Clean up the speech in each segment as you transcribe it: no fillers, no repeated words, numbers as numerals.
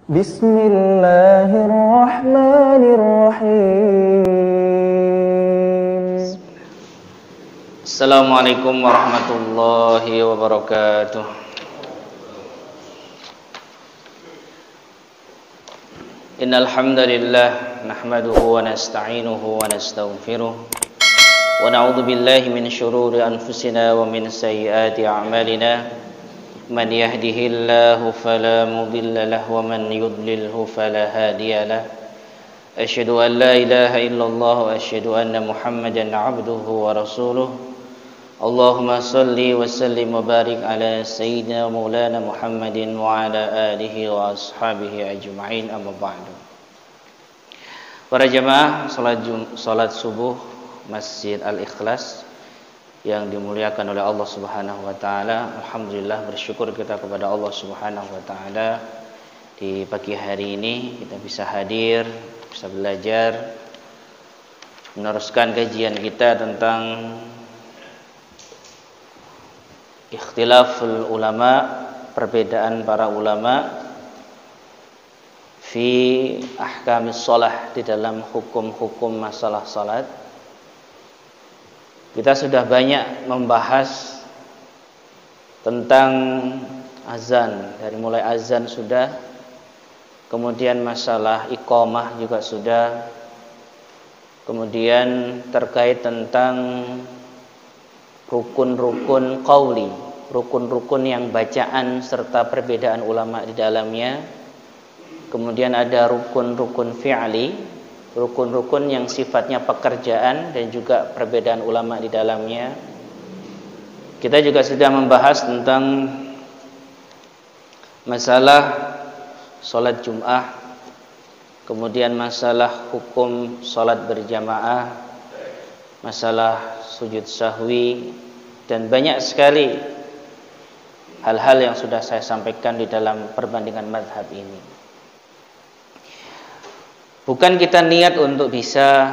Bismillahirrahmanirrahim. Assalamualaikum warahmatullahi wabarakatuh. Innal hamdalillah nahmaduhu wa nasta'inuhu wa nastaghfiruh wa na'udzu billahi min shururi anfusina wa min sayyiati a'malina. Man yahdihillahu fala mudilla lahu wa man yudlilhu fala hadiya lahu. Asyhadu an la ilaha illallah wa asyhadu anna Muhammadan 'abduhu wa rasuluh. Allahumma salli wa sallim wa barik ala sayyidina maulana Muhammadin wa ala alihi wa ashabihi ajma'in, amma ba'du. Para jamaah salat subuh Masjid Al-Ikhlas yang dimuliakan oleh Allah Subhanahu wa taala, alhamdulillah bersyukur kita kepada Allah Subhanahu wa taala di pagi hari ini kita bisa hadir, bisa belajar, meneruskan kajian kita tentang ikhtilaful ulama, perbedaan para ulama fi ahkamis shalah, di dalam hukum-hukum masalah salat. Kita sudah banyak membahas tentang azan, dari mulai azan sudah, kemudian masalah iqamah juga sudah, kemudian terkait tentang rukun-rukun qauli, rukun-rukun yang bacaan serta perbedaan ulama di dalamnya. Kemudian ada rukun-rukun fi'li, rukun-rukun yang sifatnya pekerjaan dan juga perbedaan ulama di dalamnya. Kita juga sudah membahas tentang masalah sholat Jum'ah, kemudian masalah hukum sholat berjamaah, masalah sujud sahwi, dan banyak sekali hal-hal yang sudah saya sampaikan di dalam perbandingan mazhab ini. Bukan kita niat untuk bisa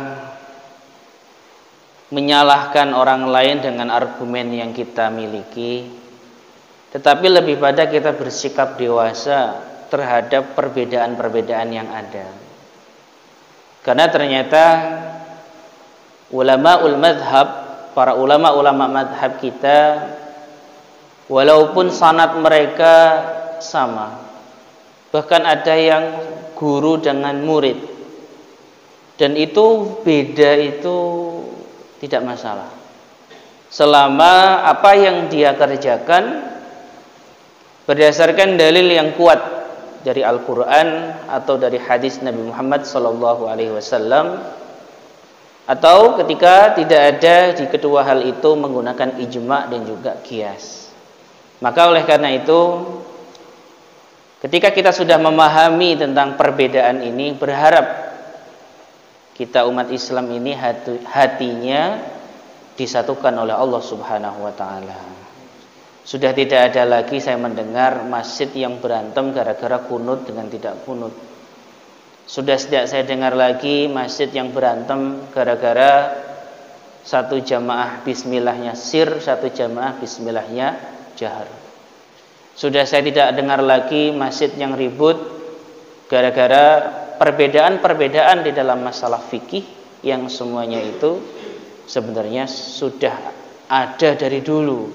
menyalahkan orang lain dengan argumen yang kita miliki, tetapi lebih pada kita bersikap dewasa terhadap perbedaan-perbedaan yang ada. Karena ternyata ulamaul madhab, para ulama-ulama madhab kita, walaupun sanad mereka sama, bahkan ada yang guru dengan murid, dan itu beda, itu tidak masalah selama apa yang dia kerjakan berdasarkan dalil yang kuat dari Al-Quran atau dari hadis Nabi Muhammad SAW, atau ketika tidak ada di kedua hal itu menggunakan ijma' dan juga qiyas. Maka oleh karena itu, ketika kita sudah memahami tentang perbedaan ini, berharap kita umat Islam ini hatinya disatukan oleh Allah Subhanahu wa taala. Sudah tidak ada lagi saya mendengar masjid yang berantem gara-gara kunut dengan tidak kunut. Sudah tidak saya dengar lagi masjid yang berantem gara-gara satu jamaah bismillahnya sir, satu jamaah bismillahnya jahar. Sudah saya tidak dengar lagi masjid yang ribut gara-gara perbedaan-perbedaan di dalam masalah fikih yang semuanya itu sebenarnya sudah ada dari dulu.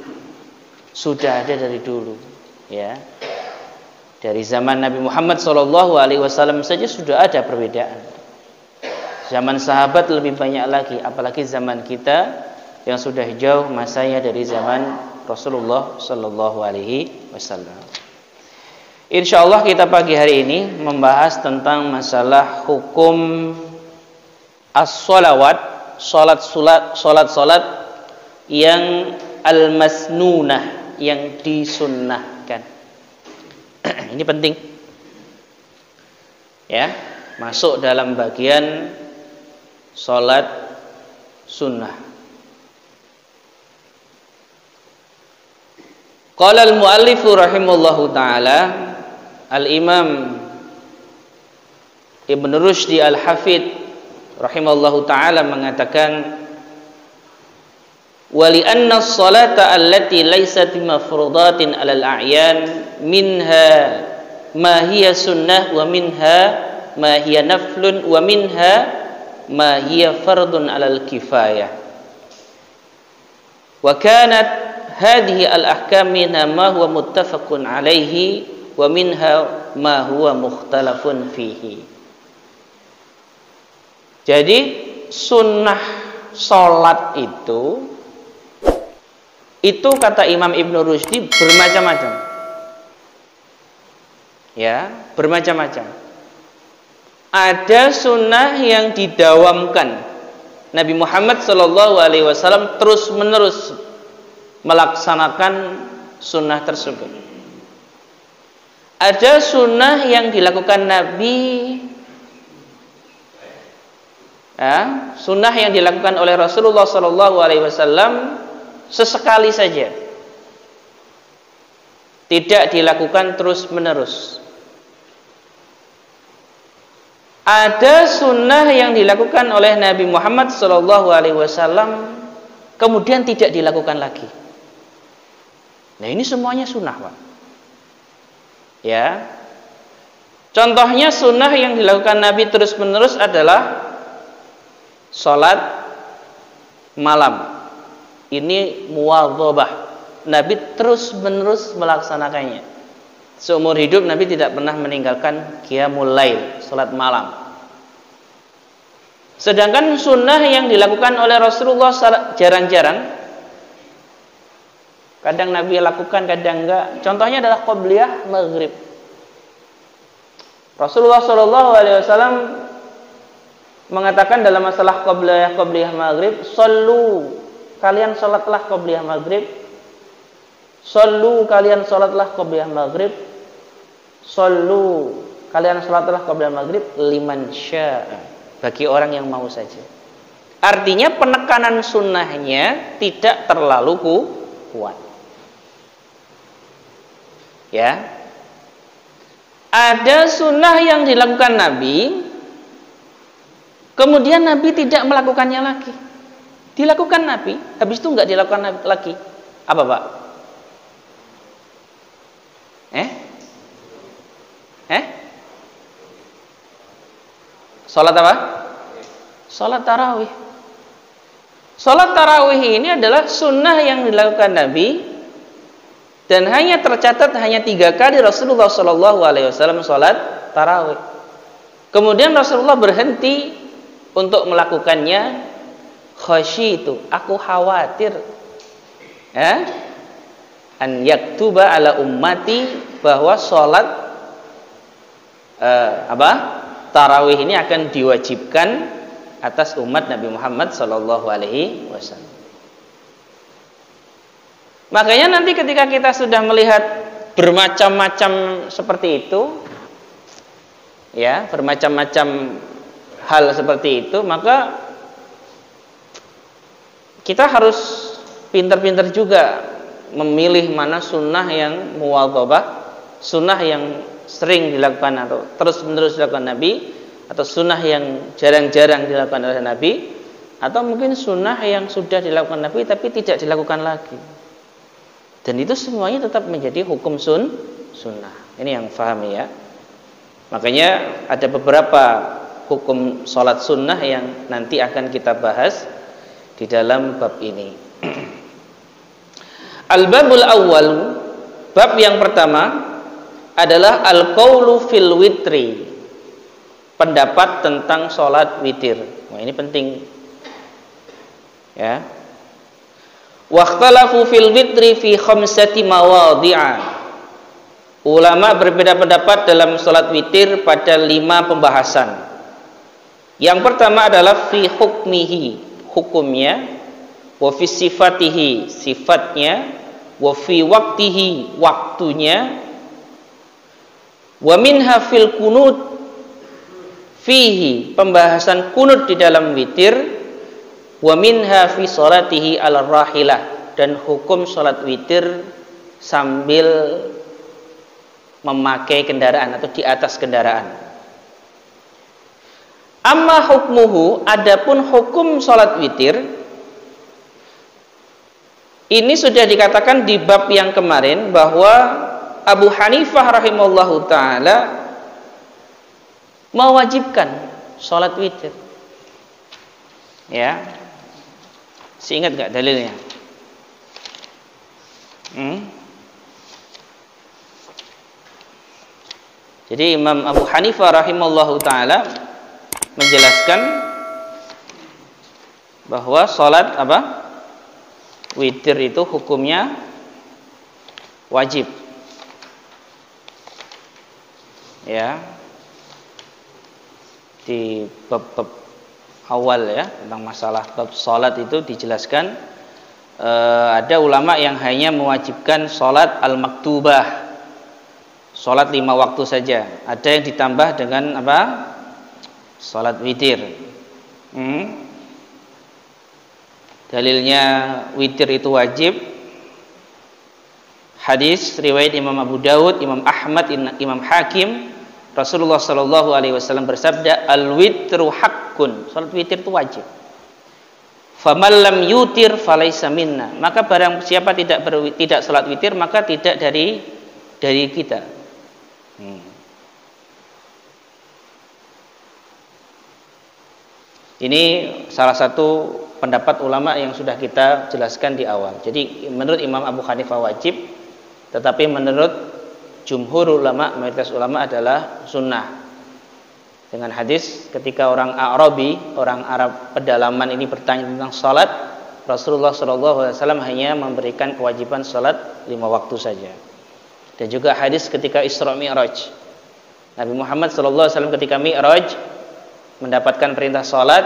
Sudah ada dari dulu, ya. Dari zaman Nabi Muhammad SAW saja sudah ada perbedaan. Zaman sahabat lebih banyak lagi, apalagi zaman kita yang sudah jauh masanya dari zaman Rasulullah SAW. Insyaallah kita pagi hari ini membahas tentang masalah hukum as-sholawat, salat yang al-masnunah, yang disunnahkan. Ini penting, ya, masuk dalam bagian salat sunnah. Qala al-muallifu rahimallahu ta'ala, Al-Imam Ibn Rushdi Al-Hafidh rahimallahu ta'ala mengatakan, wali anna as-salata allati laysat mafrudatin 'alal a'yan minha ma hiya sunnah wa minha ma hiya naflun wa minha ma hiya fardun 'alal kifayah. Wa kanat hadhihi al-ahkam minha ma huwa muttafaqun 'alaihi wa minha ma huwa mukhtalafun fihi. Jadi sunnah salat itu kata Imam Ibnu Rushdi bermacam-macam. Ya, bermacam-macam. Ada sunnah yang didawamkan. Nabi Muhammad SAW terus-menerus melaksanakan sunnah tersebut. Ada sunnah yang dilakukan Nabi, ya, sunnah yang dilakukan oleh Rasulullah SAW sesekali saja, tidak dilakukan terus-menerus. Ada sunnah yang dilakukan oleh Nabi Muhammad SAW kemudian tidak dilakukan lagi. Nah, ini semuanya sunnah, Pak. Ya. Contohnya sunnah yang dilakukan Nabi terus-menerus adalah salat malam. Ini muwadhabah. Nabi terus-menerus melaksanakannya. Seumur hidup Nabi tidak pernah meninggalkan qiyamul lail, salat malam. Sedangkan sunnah yang dilakukan oleh Rasulullah jarang-jarang. Kadang Nabi lakukan, kadang enggak. Contohnya adalah qabliyah maghrib. Rasulullah SAW mengatakan dalam masalah qabliyah maghrib, "Shallu, kalian salatlah qabliyah maghrib. Shallu, kalian salatlah qabliyah maghrib. Shallu, kalian salatlah qabliyah maghrib liman syaa." Bagi orang yang mau saja. Artinya penekanan sunnahnya tidak terlalu kuat. Ya. Ada sunnah yang dilakukan Nabi, kemudian Nabi tidak melakukannya lagi. Dilakukan Nabi, habis itu enggak dilakukan lagi. Apa, Pak? Salat apa? Salat tarawih. Salat tarawih ini adalah sunnah yang dilakukan Nabi dan hanya tercatat hanya 3 kali Rasulullah SAW salat tarawih. Kemudian Rasulullah berhenti untuk melakukannya. Khasyitu, aku khawatir, ya, an yaktuba ala ummati, bahwa salat tarawih ini akan diwajibkan atas umat Nabi Muhammad SAW. Makanya nanti ketika kita sudah melihat bermacam-macam seperti itu, ya, bermacam-macam hal seperti itu, maka kita harus pintar-pintar juga memilih mana sunnah yang muwadhabah, sunnah yang sering dilakukan atau terus-menerus dilakukan Nabi, atau sunnah yang jarang-jarang dilakukan oleh Nabi, atau mungkin sunnah yang sudah dilakukan Nabi tapi tidak dilakukan lagi. Dan itu semuanya tetap menjadi hukum sunnah. Ini yang fahami, ya. Makanya ada beberapa hukum sholat sunnah yang nanti akan kita bahas di dalam bab ini. Al-babul awwal, bab yang pertama adalah al-qaulu fil witri, pendapat tentang sholat witir. Nah, ini penting, ya. Wakhtalafu fil witri fi khamsati mawadhi'a. Ulama berbeda pendapat dalam sholat witir pada 5 pembahasan. Yang pertama adalah fi hukmihi, hukumnya, wa fi sifatihi, sifatnya, wa fi waqtihi, waktunya, wa minha fil kunut, fihi, pembahasan kunut di dalam witir, wa minha fi salatihi ala rahilah, dan hukum salat witir sambil memakai kendaraan atau di atas kendaraan. Amma hukmuhu, adapun hukum salat witir, ini sudah dikatakan di bab yang kemarin bahwa Abu Hanifah rahimahullahu taala mewajibkan salat witir. Ya. Masih ingat enggak dalilnya? Jadi Imam Abu Hanifah rahimahullahu taala menjelaskan bahwa salat apa? Witir itu hukumnya wajib. Ya. Di bab awal ya tentang masalah bab salat itu dijelaskan ada ulama yang hanya mewajibkan salat al-maktubah, salat 5 waktu saja. Ada yang ditambah dengan apa? Salat witir. Dalilnya witir itu wajib. Hadis riwayat Imam Abu Dawud, Imam Ahmad, Imam Hakim, Rasulullah sallallahu alaihi wasallam bersabda, "Al-witru haqqun." Salat witir itu wajib. Faman lam yutir falaisa minna. Maka barang siapa tidak salat witir maka tidak dari kita. Ini salah satu pendapat ulama yang sudah kita jelaskan di awal. Jadi menurut Imam Abu Hanifah wajib, tetapi menurut jumhur ulama, mayoritas ulama adalah sunnah. Dengan hadis ketika orang Arabi, orang Arab pedalaman ini bertanya tentang salat, Rasulullah SAW hanya memberikan kewajiban salat 5 waktu saja. Dan juga hadis ketika Isra Mi'raj, Nabi Muhammad SAW ketika Mi'raj mendapatkan perintah salat,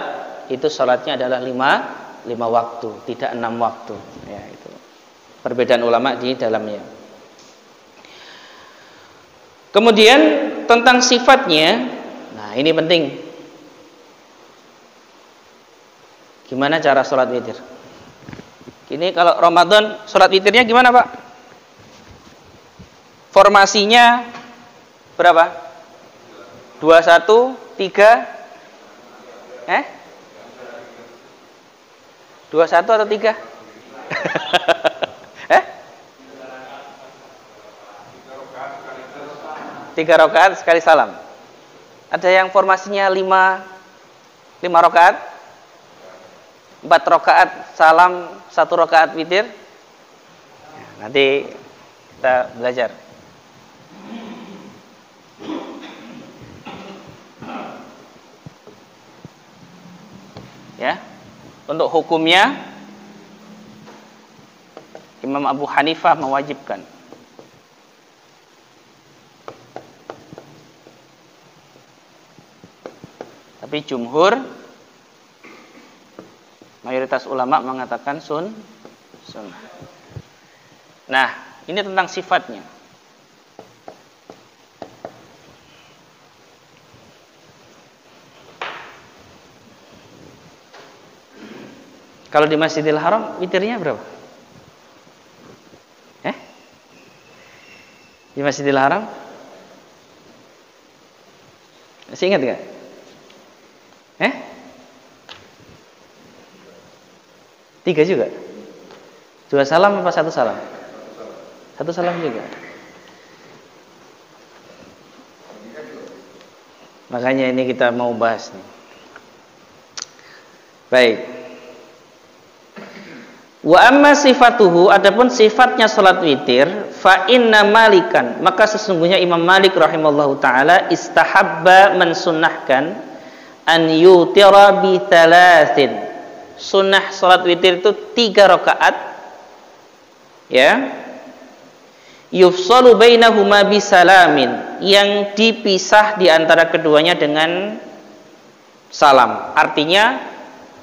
itu salatnya adalah 5 waktu, tidak 6 waktu. Ya, itu perbedaan ulama di dalamnya. Kemudian tentang sifatnya, nah ini penting. Gimana cara sholat witir? Ini kalau Ramadan sholat witirnya gimana Pak? Formasinya berapa? 21, 3 21 atau 3? 3 rakaat sekali salam. Ada yang formasinya 5 rakaat, 4 rakaat salam, 1 rakaat witir. Nanti kita belajar. Ya. Untuk hukumnya Imam Abu Hanifah mewajibkan. Tapi jumhur mayoritas ulama mengatakan sunnah. Nah, ini tentang sifatnya. Kalau di Masjidil Haram witirnya berapa? Di Masjidil Haram? Masih ingat gak? 3 juga? 2 salam apa 1 salam? 1 salam juga. Makanya ini kita mau bahas nih. Baik. Wa amma sifatuhu, adapun sifatnya salat witir, fa inna Malikan, maka sesungguhnya Imam Malik rahimallahu taala istahabba mensunnahkan an yutira bi thalathin. Sunnah salat witir itu 3 rakaat. Ya. Yufsalu bainahuma bisalamin, yang dipisah di antara keduanya dengan salam. Artinya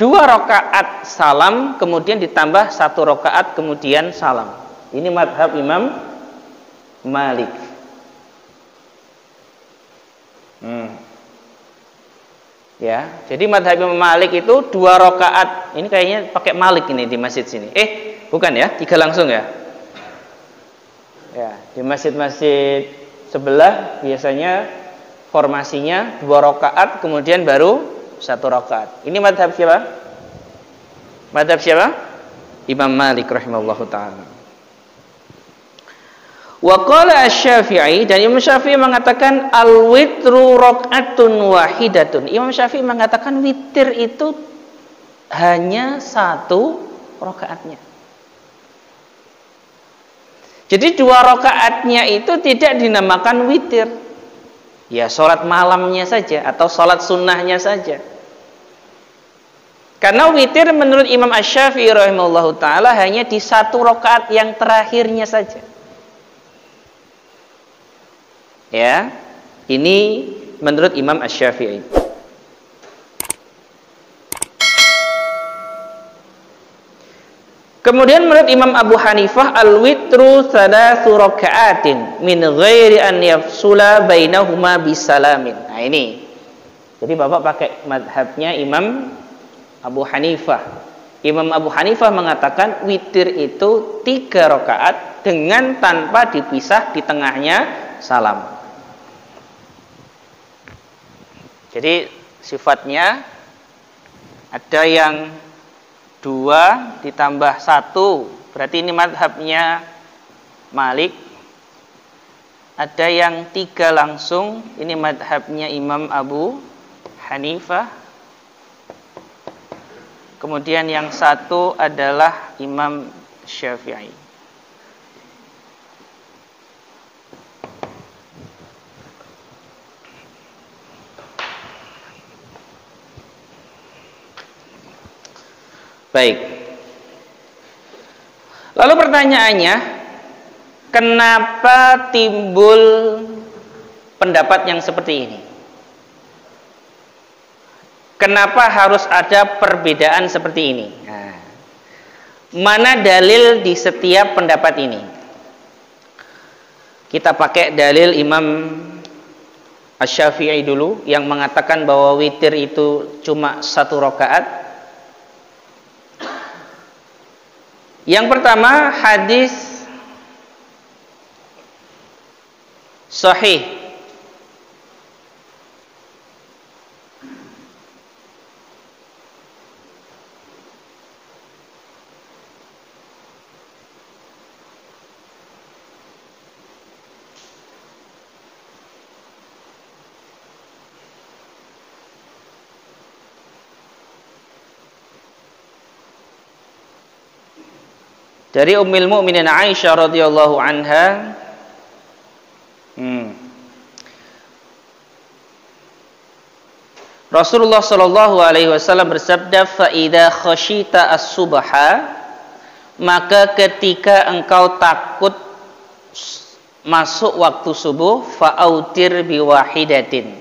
2 rakaat salam kemudian ditambah 1 rakaat kemudian salam. Ini madhab Imam Malik. Ya, jadi madhab Imam Malik itu 2 rakaat. Ini kayaknya pakai Malik ini di masjid sini. Bukan ya, 3 langsung ya. Ya, di masjid-masjid sebelah biasanya formasinya 2 rakaat kemudian baru 1 rakaat. Ini madhab siapa? Madhab siapa? Imam Malik rahimahullahu ta'ala. Wa qala Asy-Syafi'i, dan Imam Syafi'i mengatakan al-witru rakaatun wahidatun. Imam Syafi'i mengatakan witir itu hanya satu rakaatnya. Jadi 2 rakaatnya itu tidak dinamakan witir. Ya sholat malamnya saja atau sholat sunnahnya saja. Karena witir menurut Imam Asy-Syafi'i rahimahullahu ta'ala hanya di 1 rakaat yang terakhirnya saja. Ya, ini menurut Imam Asy-Syafi'i. Kemudian menurut Imam Abu Hanifah al-witru 3 raka'atin min ghairi an yafsula bainahuma bisalamin. Nah ini. Jadi Bapak pakai madhabnya Imam Abu Hanifah. Imam Abu Hanifah mengatakan witir itu 3 rakaat dengan tanpa dipisah di tengahnya salam. Jadi sifatnya ada yang 2 ditambah 1, berarti ini madhabnya Malik. Ada yang 3 langsung, ini madhabnya Imam Abu Hanifah. Kemudian yang 1 adalah Imam Syafi'i. Baik. Lalu pertanyaannya, kenapa timbul pendapat yang seperti ini? Kenapa harus ada perbedaan seperti ini? Nah, mana dalil di setiap pendapat ini? Kita pakai dalil Imam Asy-Syafi'i dulu yang mengatakan bahwa witir itu cuma 1 rakaat. Yang pertama, hadis sahih dari Ummul Mukminin Aisyah radhiyallahu anha. Rasulullah sallallahu alaihi wasallam bersabda, "Fa idza khasyita as-subha," maka ketika engkau takut masuk waktu subuh, fa'autir biwahidatin,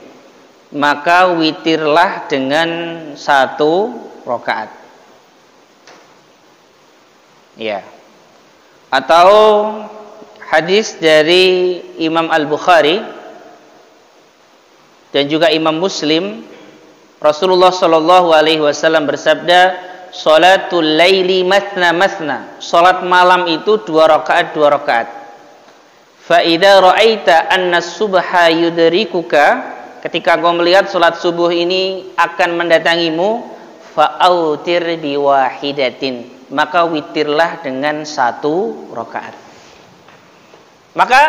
maka witirlah dengan 1 rakaat. Ya. Atau hadis dari Imam Al-Bukhari dan juga Imam Muslim, Rasulullah sallallahu alaihi wasallam bersabda, "Shalatul laili mathna mathna." Salat malam itu 2 rakaat 2 rakaat. Fa idza ra'aita anna subha yudrikuka, ketika kau melihat salat subuh ini akan mendatangimu, fa'autir biwahidatin, maka witirlah dengan 1 rakaat. Maka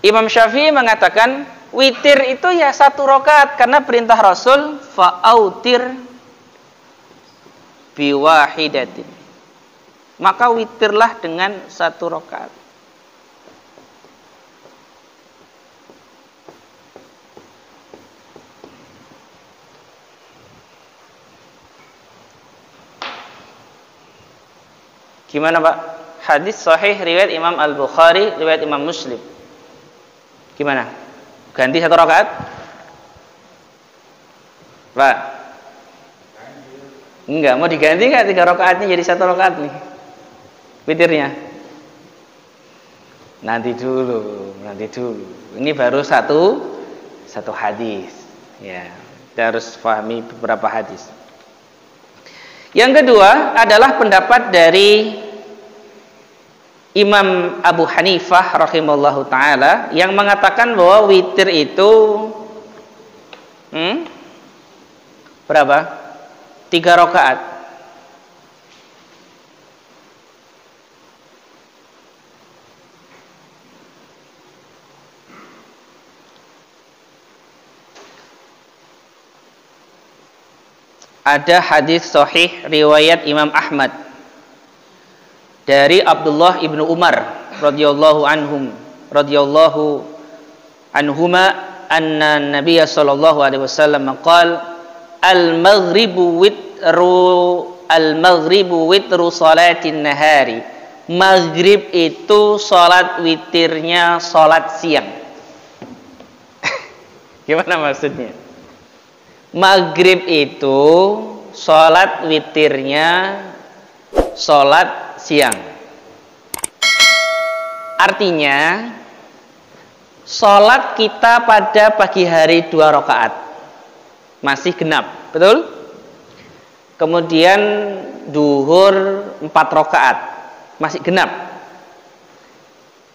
Imam Syafi'i mengatakan witir itu ya 1 rakaat karena perintah Rasul fa'autir biwahidatin, maka witirlah dengan 1 rakaat. Gimana Pak? Hadis sahih riwayat Imam Al-Bukhari, riwayat Imam Muslim. Gimana? Ganti 1 rakaat? Pak? Enggak, mau diganti enggak 3 rakaatnya jadi 1 rakaat nih? Witirnya? Nanti dulu. Ini baru satu hadis. Ya, kita harus pahami beberapa hadis. Yang kedua adalah pendapat dari Imam Abu Hanifah rahimahullahu ta'ala yang mengatakan bahwa witir itu berapa? 3 rakaat. ada hadis sahih riwayat Imam Ahmad dari Abdullah ibnu Umar radhiyallahu anhuma anna Nabiy sallallahu alaihi wasallam qala al-maghribu witru salatin nahari. Maghrib itu salat witirnya salat siang. Gimana maksudnya? Maghrib itu salat witirnya salat siang. Artinya salat kita pada pagi hari 2 rakaat masih genap, betul? Kemudian duhur 4 rakaat masih genap.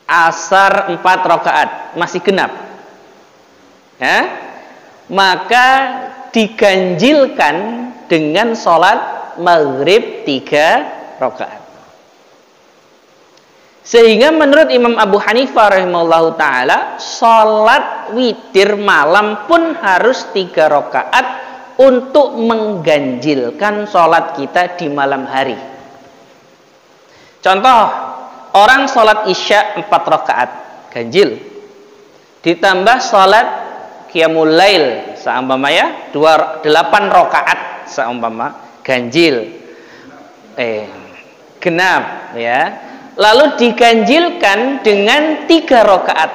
Asar 4 rakaat masih genap. Ya? Maka diganjilkan dengan sholat maghrib 3 rakaat. Sehingga menurut Imam Abu Hanifah rahimahullahu ta'ala, sholat witir malam pun harus 3 rakaat untuk mengganjilkan sholat kita di malam hari. Contoh, orang sholat isya 4 rakaat ganjil, ditambah sholat qiyamul lail seumpama ya 8 rakaat seumpama ganjil, genap ya, lalu diganjilkan dengan 3 rakaat.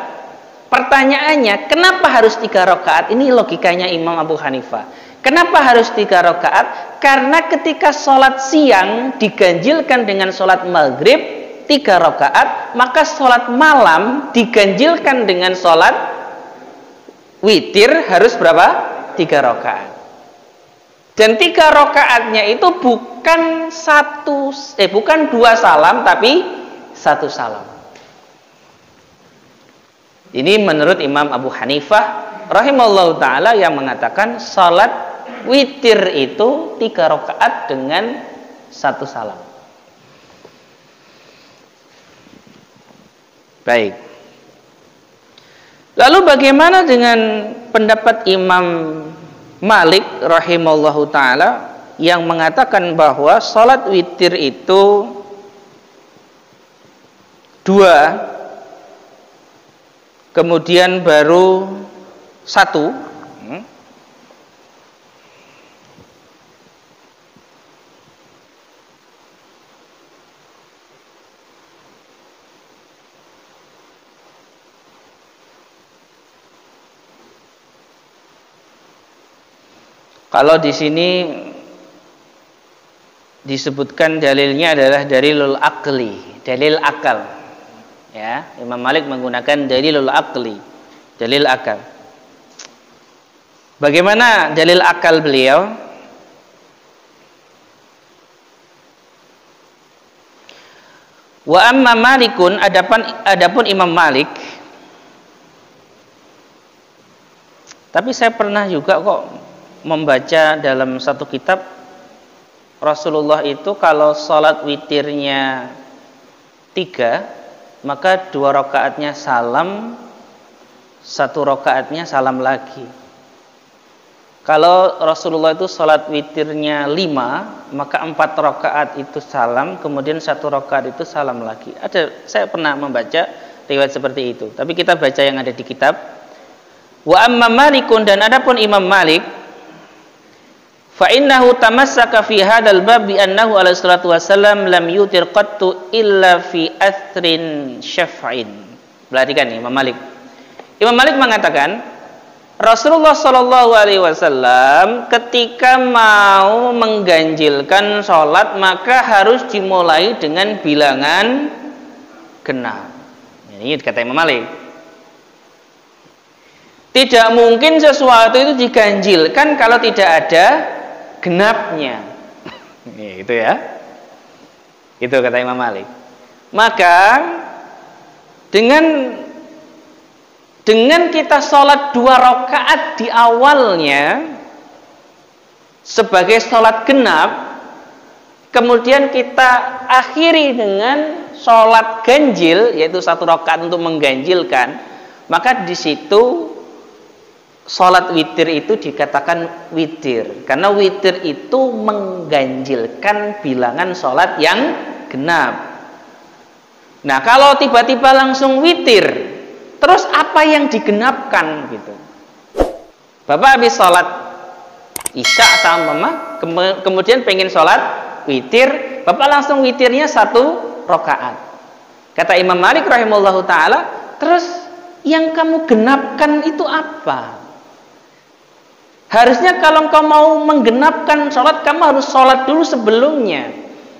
Pertanyaannya, kenapa harus 3 rakaat? Ini logikanya Imam Abu Hanifah. Kenapa harus 3 rakaat? Karena ketika sholat siang diganjilkan dengan sholat maghrib 3 rakaat, maka sholat malam diganjilkan dengan sholat witir harus berapa? 3 rakaat. Dan 3 rakaatnya itu bukan 2 salam, tapi 1 salam. Ini menurut Imam Abu Hanifah rahimahullahu ta'ala yang mengatakan salat witir itu 3 rakaat dengan 1 salam. Baik. Lalu bagaimana dengan pendapat Imam Malik rahimahullahu ta'ala yang mengatakan bahwa salat witir itu 2 kemudian baru 1? Kalau di sini disebutkan dalilnya adalah dalilul aqli, dalil akal. Ya, Imam Malik menggunakan dalilul aqli, dalil akal. Bagaimana dalil akal beliau? Wa amma Malikun, adapun Imam Malik. Tapi saya pernah juga kok membaca dalam satu kitab, Rasulullah itu kalau sholat witirnya 3, maka 2 rakaatnya salam, 1 rakaatnya salam lagi. Kalau Rasulullah itu sholat witirnya 5, maka 4 rakaat itu salam, kemudian 1 rakaat itu salam lagi. Saya pernah membaca riwayat seperti itu. Tapi kita baca yang ada di kitab. Wa amma Malikun, dan adapun Imam Malik, fa innahu tamassaka fi hadzal bab bi annahu alaihi salatu wasallam lam yutir qattu illa fi athrin syaf'in. Perhatikan nih Imam Malik. Imam Malik mengatakan Rasulullah sallallahu alaihi wasallam ketika mau mengganjilkan salat maka harus dimulai dengan bilangan genap. Ini kata Imam Malik. Tidak mungkin sesuatu itu diganjilkan kalau tidak ada genapnya. Itu ya. Itu kata Imam Malik. Maka dengan kita sholat 2 rakaat di awalnya sebagai sholat genap, kemudian kita akhiri dengan sholat ganjil, yaitu 1 rakaat untuk mengganjilkan, maka di situ sholat witir itu dikatakan witir karena witir itu mengganjilkan bilangan sholat yang genap. Nah, kalau tiba-tiba langsung witir, terus apa yang digenapkan gitu? Bapak habis sholat isya sama mama, kemudian pengen sholat witir, Bapak langsung witirnya 1 rakaat. Kata Imam Malik rahimahullahu ta'ala, terus yang kamu genapkan itu apa? Harusnya kalau engkau mau menggenapkan sholat, kamu harus sholat dulu sebelumnya.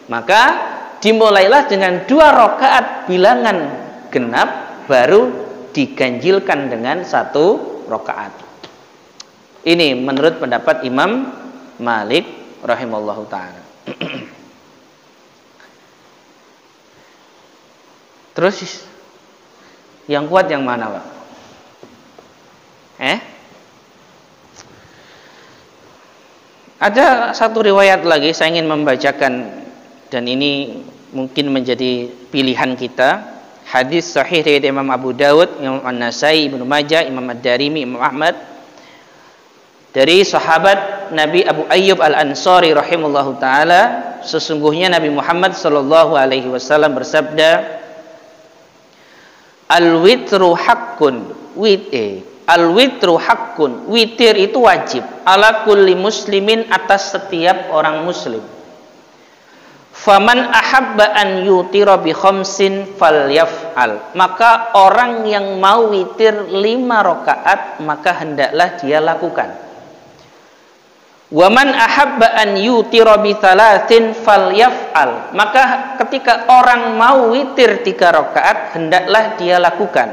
Maka dimulailah dengan 2 rakaat bilangan genap, baru diganjilkan dengan 1 rakaat. Ini menurut pendapat Imam Malik rahimahullahu ta'ala. Terus yang kuat yang mana, Pak? Ada satu riwayat lagi saya ingin membacakan, dan ini mungkin menjadi pilihan kita. Hadis sahih dari Imam Abu Dawud, Imam An-Nasai, Ibnu Majah, Imam Ad-Darimi, Imam Ahmad, dari sahabat Nabi Abu Ayyub Al-Ansari rahimahullahu taala, sesungguhnya Nabi Muhammad sallallahu alaihi wasallam bersabda, al-witru haqqun, al-witru haqqun, witir itu wajib ala kulli muslimin, atas setiap orang muslim. Faman ahabba an yutira bi khamsin falyaf'al, maka orang yang mau witir 5 rakaat maka hendaklah dia lakukan. Waman ahabba an yutira bi thalathin falyaf'al, maka ketika orang mau witir 3 rakaat hendaklah dia lakukan.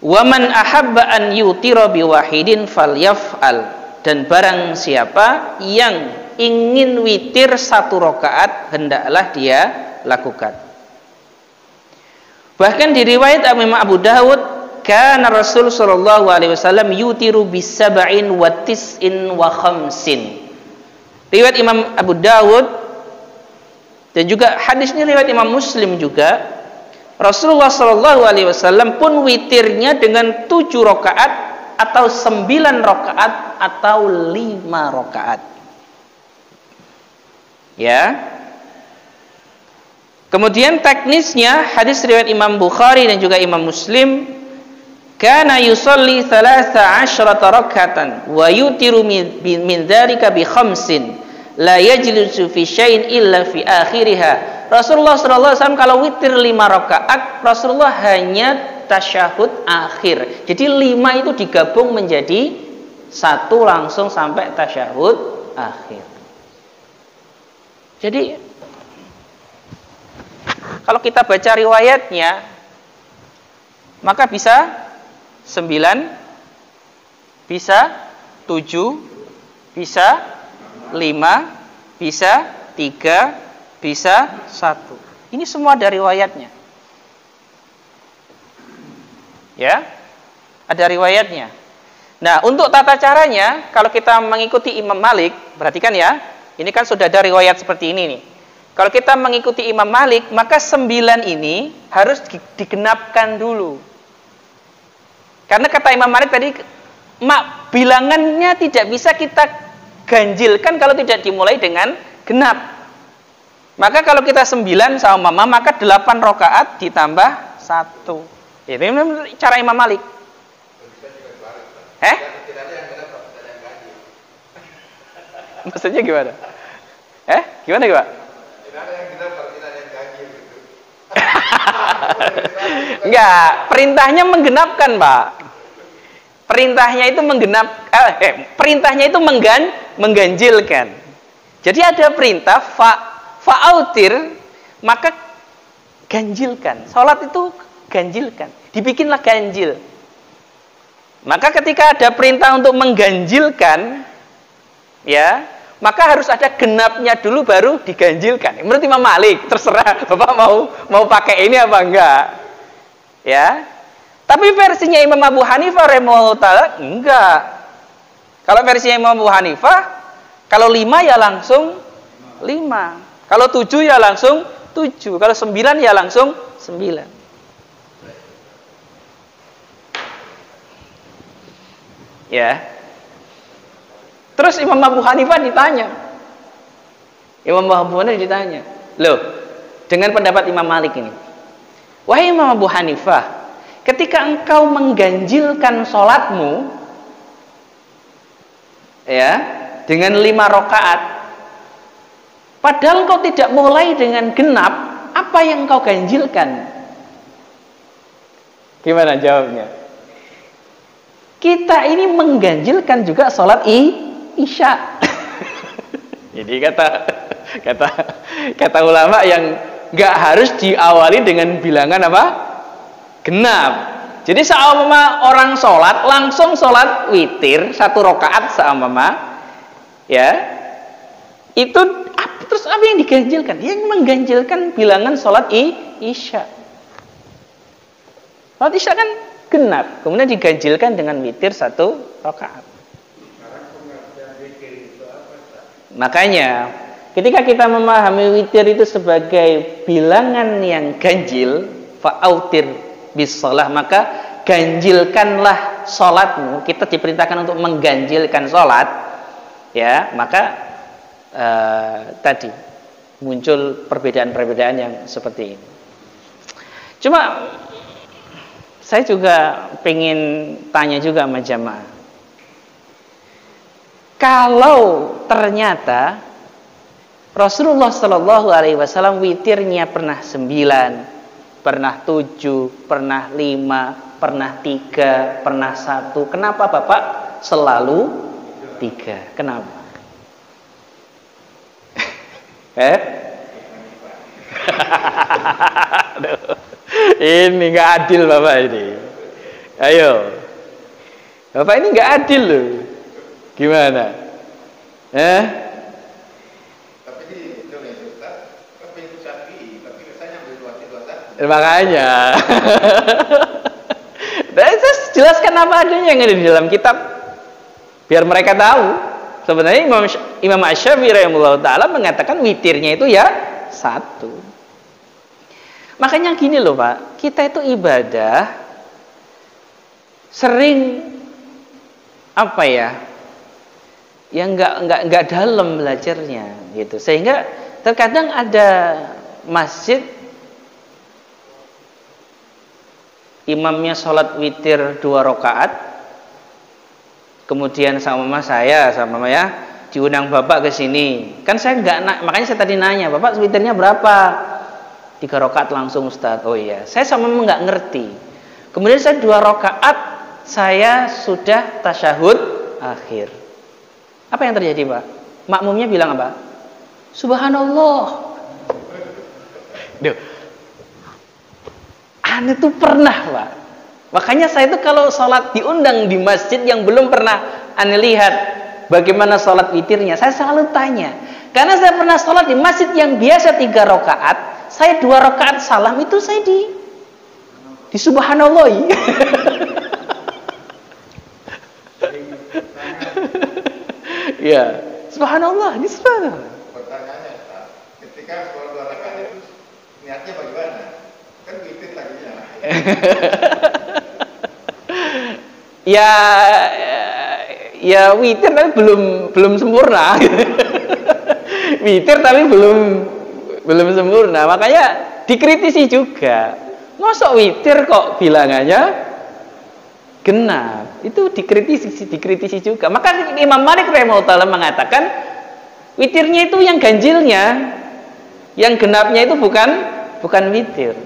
Waman ahabba an yutira bi wahidin falyaf'al, dan barang siapa yang ingin witir 1 rakaat hendaklah dia lakukan. Bahkan di riwayat Imam Abu Dawud, kana Rasul sallallahu alaihi wasallam yutiru bis sab'in wa tis'in wa khamsin. Riwayat Imam Abu Dawud, dan juga hadis ini riwayat Imam Muslim juga, Rasulullah sallallahu alaihi wasallam pun witirnya dengan 7 rakaat atau 9 rakaat atau 5 rakaat. Ya. Kemudian teknisnya hadis riwayat Imam Bukhari dan juga Imam Muslim, kana yusalli 13 rak'atan wa yutiru min dzalika bi khamsin la yajlisu fi syai'in illa fi akhiriha. Rasulullah sallallahu alaihi wasallam kalau witir 5 rakaat, Rasulullah hanya tasyahud akhir. Jadi 5 itu digabung menjadi 1 langsung sampai tasyahud akhir. Jadi kalau kita baca riwayatnya, maka bisa 9, bisa 7, bisa 5, bisa 3, bisa 1. Ini semua dari riwayatnya. Ya, ada riwayatnya. Nah, untuk tata caranya, kalau kita mengikuti Imam Malik, perhatikan ya, ini kan sudah ada riwayat seperti ini nih. Kalau kita mengikuti Imam Malik, maka 9 ini harus digenapkan dulu. Karena kata Imam Malik tadi, bilangannya tidak bisa kita ganjilkan kalau tidak dimulai dengan genap. Maka kalau kita 9 sama mama, maka 8 rakaat ditambah 1. Ini cara Imam Malik. Maksudnya gimana? Gimana Pak? Enggak, perintahnya menggenapkan, Pak. Perintahnya itu perintahnya itu mengganjilkan. Jadi ada perintah fa'autir, maka ganjilkan. Salat itu ganjilkan, dibikinlah ganjil. Maka ketika ada perintah untuk mengganjilkan, ya, maka harus ada genapnya dulu baru diganjilkan. Menurut Imam Malik, terserah Bapak mau pakai ini apa enggak. Ya. Tapi versinya Imam Abu Hanifah rahimahullah taala enggak. Kalau versinya Imam Abu Hanifah, kalau 5 ya langsung 5. Kalau 7 ya langsung 7. Kalau 9 ya langsung 9. Ya. Terus Imam Abu Hanifah ditanya. Imam Abu Hanifah ditanya, loh, dengan pendapat Imam Malik ini, wahai Imam Abu Hanifah, ketika engkau mengganjilkan sholatmu, ya, dengan 5 rakaat, padahal engkau tidak mulai dengan genap, apa yang engkau ganjilkan? Gimana jawabnya? Kita ini mengganjilkan juga sholat isya. Jadi kata ulama yang nggak harus diawali dengan bilangan apa? Genap. Jadi seumpama orang sholat langsung sholat witir 1 rakaat seumpama, ya, itu terus apa yang diganjilkan? Yang mengganjilkan bilangan sholat isya. Sholat isya kan genap, kemudian diganjilkan dengan witir 1 rakaat. Makanya ketika kita memahami witir itu sebagai bilangan yang ganjil, fa'autir bis shalah, maka ganjilkanlah sholatmu. Kita diperintahkan untuk mengganjilkan sholat, ya, maka tadi muncul perbedaan-perbedaan yang seperti ini. Cuma saya juga pengen tanya juga sama jamaah, kalau ternyata Rasulullah Shallallahu Alaihi Wasallam witirnya pernah 9, pernah 7, pernah 5, pernah 3, pernah 1. Kenapa Bapak selalu 3? Kenapa? Ini nggak adil Bapak ini. Ayo, Bapak ini nggak adil loh. Gimana? Makanya saya jelaskan apa adanya yang ada di dalam kitab biar mereka tahu. Sebenarnya Imam Asy-Syafi'i rahimahullah ta'ala mengatakan witirnya itu ya 1. Makanya gini loh Pak, kita itu ibadah sering apa ya, yang nggak dalam belajarnya gitu, sehingga terkadang ada masjid imamnya sholat witir 2 rakaat, kemudian sama saya ya diundang Bapak ke sini, kan saya makanya saya tadi nanya, Bapak witirnya berapa? 3 rakaat langsung Ustaz. Oh iya, saya sama nggak ngerti. Kemudian saya 2 rakaat saya sudah tasyahud akhir. Apa yang terjadi Pak? Makmumnya bilang apa? Subhanallah. Duh, aneh tuh pernah Pak. Makanya saya itu kalau sholat diundang di masjid yang belum pernah aneh lihat bagaimana sholat witirnya, saya selalu tanya. Karena saya pernah sholat di masjid yang biasa 3 rakaat, saya 2 rakaat salam itu saya di subhanallahi. Ya, subhanallah, ini subhanallah. Pertanyaannya, ketika sholat 2 rakaat itu niatnya bagaimana? Kan witir taginya. Ya witir tapi belum sempurna. Witir tapi belum sempurna. Makanya dikritisi juga. Masa witir kok bilangannya genap? Itu dikritisi juga. Maka Imam Malik rahimahullah mengatakan witirnya itu yang ganjilnya, yang genapnya itu bukan witir.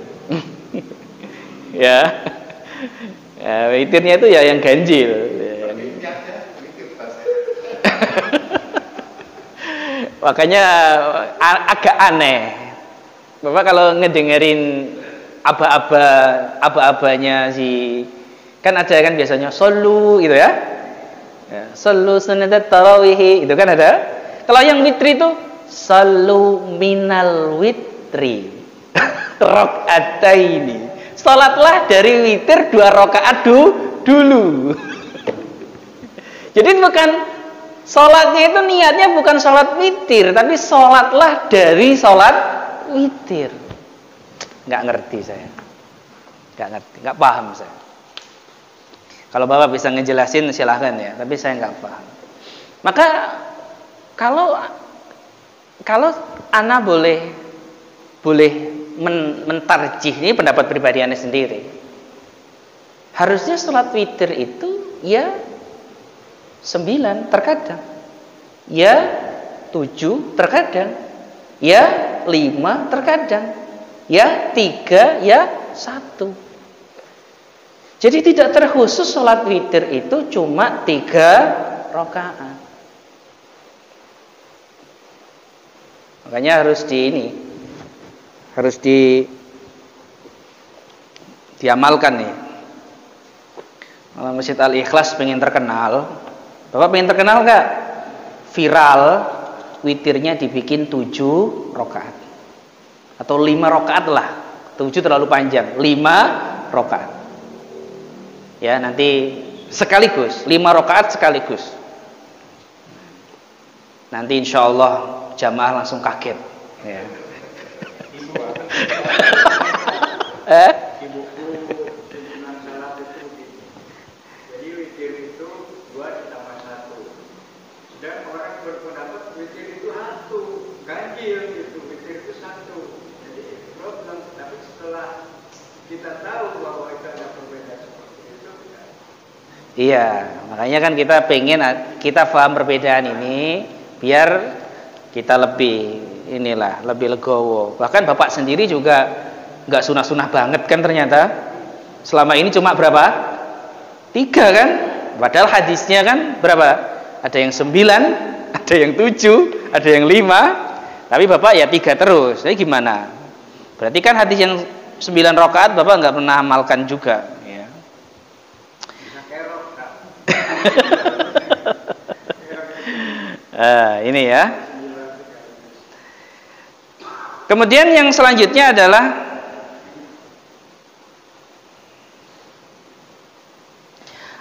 Ya, witirnya itu ya yang ganjil. Makanya agak aneh. Bapak kalau ngedengerin aba-abanya si, kan ada kan biasanya solu gitu ya. Solu sunnat tarawih itu kan ada. Kalau yang witri itu salu minal witri rakaataini. Salatlah dari witir 2 rakaat dulu. Jadi bukan salatnya itu niatnya bukan salat witir, tapi salatlah dari salat witir. Nggak ngerti saya. Nggak ngerti, nggak paham saya. Kalau Bapak bisa ngejelasin silahkan ya, tapi saya nggak paham. Maka kalau ana boleh mentarjih, ini pendapat pribadi ana sendiri. Harusnya sholat witir itu ya 9 terkadang, ya 7 terkadang, ya 5 terkadang, ya 3, ya 1. Jadi tidak terkhusus sholat witir itu cuma 3 rakaat. Makanya harus diamalkan nih. Kalau Masjid Al-Ikhlas pengen terkenal, Bapak pengen terkenal gak? Viral, witirnya dibikin 7 rakaat atau 5 rakaat lah. 7 terlalu panjang, 5 rakaat. Ya, nanti sekaligus 5 rakaat sekaligus. Nanti insya Allah jamaah langsung kaget. Ya. Ibuku pimpinan salat itu begitu. Jadi witir itu 2 ditambah 1. Dan orang berpendapat witir itu 1, ganjil gitu. Witir itu 1. Jadi problem. Tapi setelah kita tahu bahwa itu ada perbedaan seperti itu. Iya, makanya kan kita paham perbedaan ini biar kita lebih legowo. Bahkan Bapak sendiri juga nggak sunah-sunah banget kan ternyata. Selama ini cuma berapa? 3 kan? Padahal hadisnya kan berapa? Ada yang 9, ada yang 7, ada yang 5. Tapi Bapak ya 3 terus. Jadi gimana? Berarti kan hadis yang 9 rakaat Bapak nggak pernah amalkan juga. Ini ya. Kemudian yang selanjutnya adalah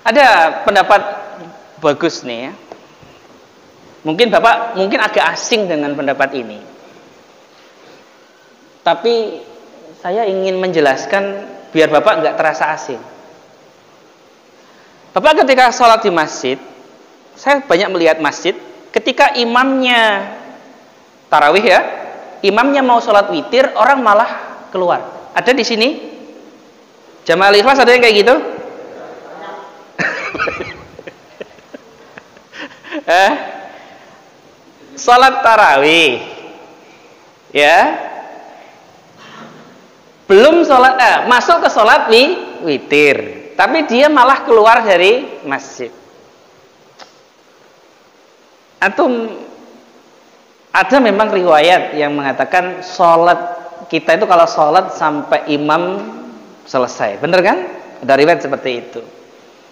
ada pendapat bagus nih ya. Mungkin Bapak agak asing dengan pendapat ini. Tapi saya ingin menjelaskan biar Bapak nggak terasa asing. Bapak ketika sholat di masjid, saya banyak melihat masjid, ketika imamnya tarawih ya, imamnya mau sholat witir, orang malah keluar. Ada di sini? Jamaah Al-Ikhlas ada yang kayak gitu? Sholat tarawih, ya, belum sholat, masuk ke sholat witir. Tapi dia malah keluar dari masjid. Antum ada memang riwayat yang mengatakan sholat kita itu kalau sholat sampai imam selesai, bener kan? Ada riwayat seperti itu.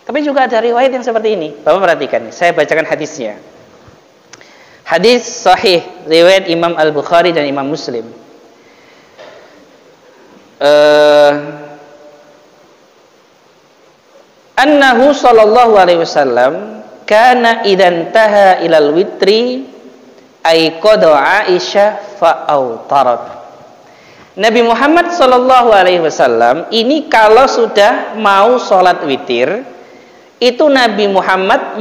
Tapi juga ada riwayat yang seperti ini. Bapak perhatikan, saya bacakan hadisnya. Hadis sahih riwayat Imam Al-Bukhari dan Imam Muslim. Annahu sallallahu alaihi wasallam kana idan taha ilal witri ay qada Aisyah fa autarat. Nabi Muhammad sallallahu alaihi wasallam ini kalau sudah mau salat witir, itu Nabi Muhammad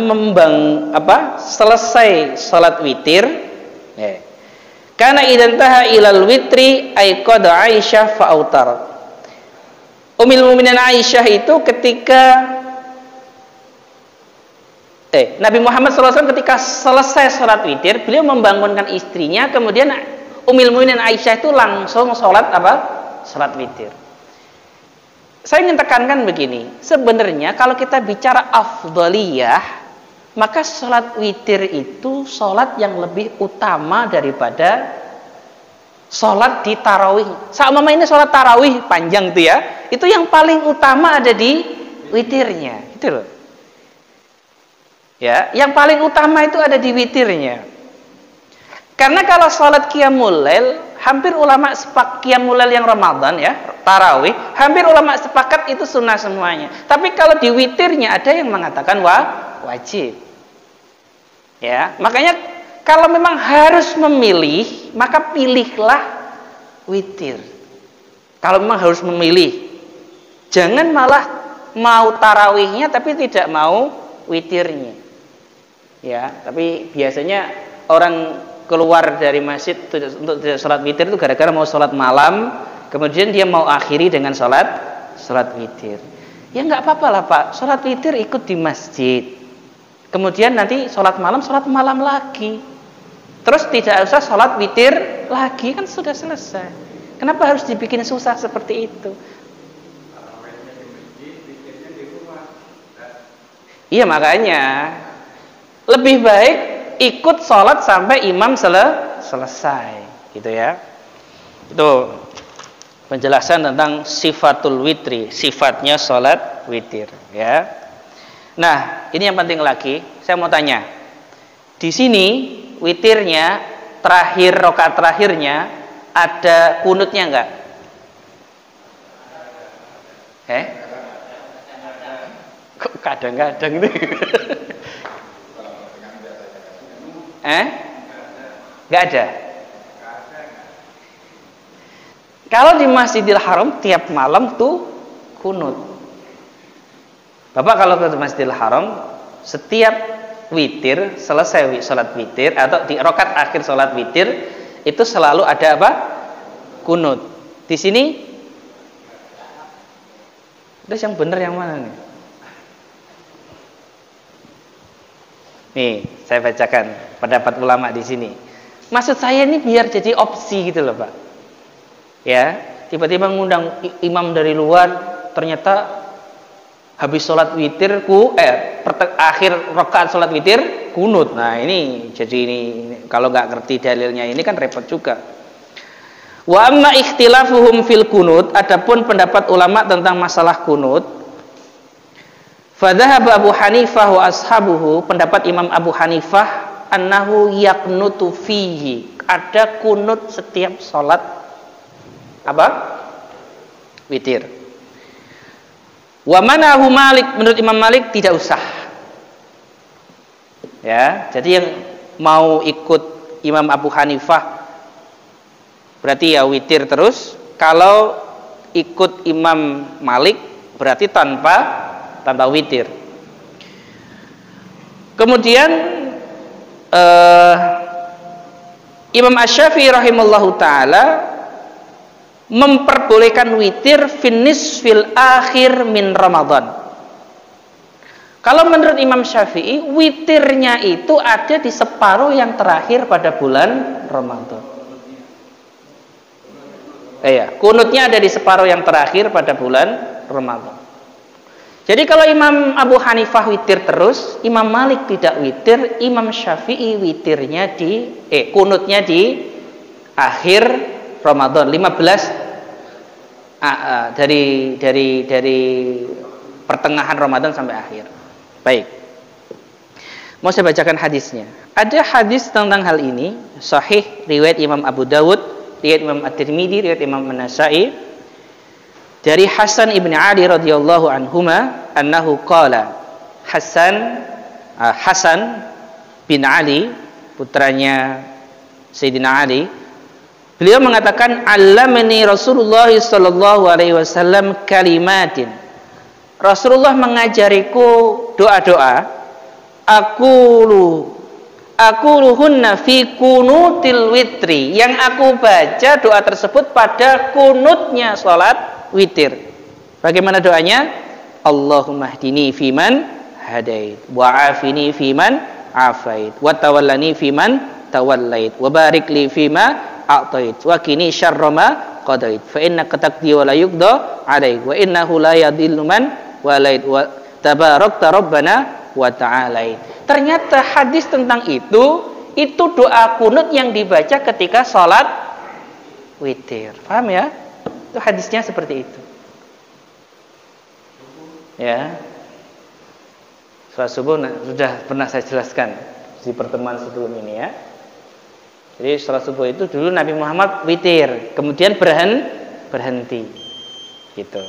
selesai salat witir, ya. Kana idan taha ilal witri ay qada Aisyah fa autarat. Ummul Mukminin Aisyah itu ketika Nabi Muhammad SAW ketika selesai sholat witir, beliau membangunkan istrinya, kemudian Ummul Mukminin Aisyah itu langsung sholat sholat witir. Saya ingin tekankan begini, sebenarnya kalau kita bicara afdhaliyah, maka sholat witir itu sholat yang lebih utama daripada sholat di tarawih. Sama ini sholat tarawih panjang itu ya, itu yang paling utama ada di witirnya, gitu loh. Ya, yang paling utama itu ada di witirnya. Karena kalau sholat qiyamul lail, hampir ulama sepakat qiyamul lail yang Ramadan ya, tarawih, hampir ulama sepakat itu sunnah semuanya. Tapi kalau di witirnya ada yang mengatakan wajib. Ya, makanya kalau memang harus memilih, maka pilihlah witir. Kalau memang harus memilih, jangan malah mau tarawihnya tapi tidak mau witirnya. Ya, tapi biasanya orang keluar dari masjid untuk sholat witir itu gara-gara mau sholat malam, kemudian dia mau akhiri dengan sholat witir. Ya nggak apa-apa lah Pak, sholat witir ikut di masjid. Kemudian nanti sholat malam lagi. Terus tidak usah sholat witir lagi, kan sudah selesai. Kenapa harus dibikin susah seperti itu? Iya makanya lebih baik ikut sholat sampai imam selesai, gitu ya. Itu penjelasan tentang sifatul witri, sifatnya sholat witir, ya. Nah, ini yang penting lagi. Saya mau tanya, di sini witirnya terakhir, rakaat terakhirnya ada kunutnya enggak? Kok kadang-kadang nih? Enggak ada. Kalau di Masjidil Haram tiap malam tuh kunut. Bapak kalau ke Masjidil Haram setiap witir, selesai sholat witir atau di rakaat akhir sholat witir itu selalu ada apa? Kunut. Di sini terus yang benar yang mana nih? Nih, saya bacakan pendapat ulama di sini. Maksud saya ini biar jadi opsi gitu loh, Pak. Ya, tiba-tiba ngundang imam dari luar, ternyata habis sholat witir akhir rakaat sholat witir kunut. Nah, ini jadi ini kalau nggak ngerti dalilnya ini kan repot juga. Wa amma ikhtilafuhum fil kunut, adapun pendapat ulama tentang masalah kunut, fadhahab Abu Hanifah wa ashabuhu, pendapat Imam Abu Hanifah annahu yaqnutu fihi, ada kunut setiap sholat apa? Witir. Wa manahu Malik, menurut Imam Malik tidak usah. Ya, jadi yang mau ikut Imam Abu Hanifah berarti ya witir terus. Kalau ikut Imam Malik berarti tanpa witir. Kemudian Imam Asy-Syafi'i rahimallahu taala memperbolehkan witir finis fil akhir min Ramadan. Kalau menurut Imam Syafi'i, witirnya itu ada di separuh yang terakhir pada bulan Ramadan. Kunutnya ada di separuh yang terakhir pada bulan Ramadan. Jadi kalau Imam Abu Hanifah witir terus, Imam Malik tidak witir, Imam Syafi'i witirnya kunutnya di akhir Ramadan 15 dari pertengahan Ramadan sampai akhir. Baik. Mau saya bacakan hadisnya. Ada hadis tentang hal ini, sahih riwayat Imam Abu Dawud, riwayat Imam At-Tirmidzi, riwayat Imam An-Nasa'i dari Hasan ibn Ali radhiyallahu anhuma annahu qala, Hasan bin Ali, putranya Sayyidina Ali, beliau mengatakan, allamani Rasulullah sallallahu alaihi wasallam kalimatin. Rasulullah mengajariku doa-doa, aquluhunna fi kunutil witri, yang aku baca doa tersebut pada kunutnya salat witir. Bagaimana doanya? Allahumma hdini fiman hadait, wa afini fiman afait, wa tawallani fiman tawallait, wa barik li fima a'tait, wa qini syarra ma qadait, fa innaka taqdi wa la yuqda 'alaik, wa innahu la yadhillu man walait, wa tabarakta rabbana wa ta'alait. Ternyata hadis tentang itu doa kunut yang dibaca ketika sholat witir. Paham ya? Itu hadisnya seperti itu. Ya. Sholat subuh sudah pernah saya jelaskan di pertemuan sebelum ini ya. Jadi sholat subuh itu dulu Nabi Muhammad witir, kemudian berhenti. Gitu.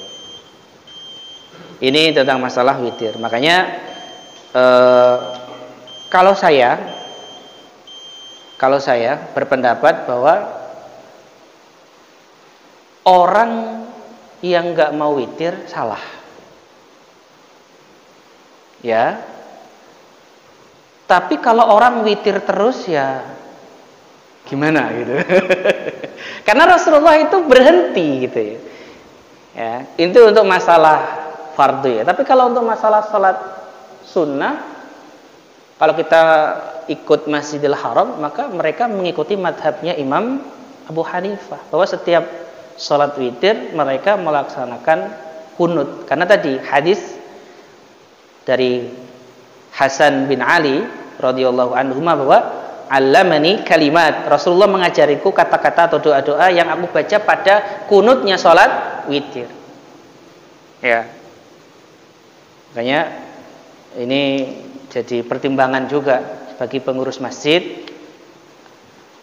Ini tentang masalah witir. Makanya kalau saya berpendapat bahwa orang yang nggak mau witir salah. Ya. Tapi kalau orang witir terus ya gimana gitu. Karena Rasulullah itu berhenti gitu ya. Ya, itu untuk masalah fardu ya. Tapi kalau untuk masalah salat sunnah, kalau kita ikut Masjidil Haram, maka mereka mengikuti madhabnya Imam Abu Hanifah, bahwa setiap salat witir mereka melaksanakan kunut. Karena tadi hadis dari Hasan bin Ali radhiyallahu anhu bahwa allamani kalimat, Rasulullah mengajariku kata-kata atau doa-doa yang aku baca pada kunutnya salat witir. Ya. Makanya ini jadi pertimbangan juga bagi pengurus masjid.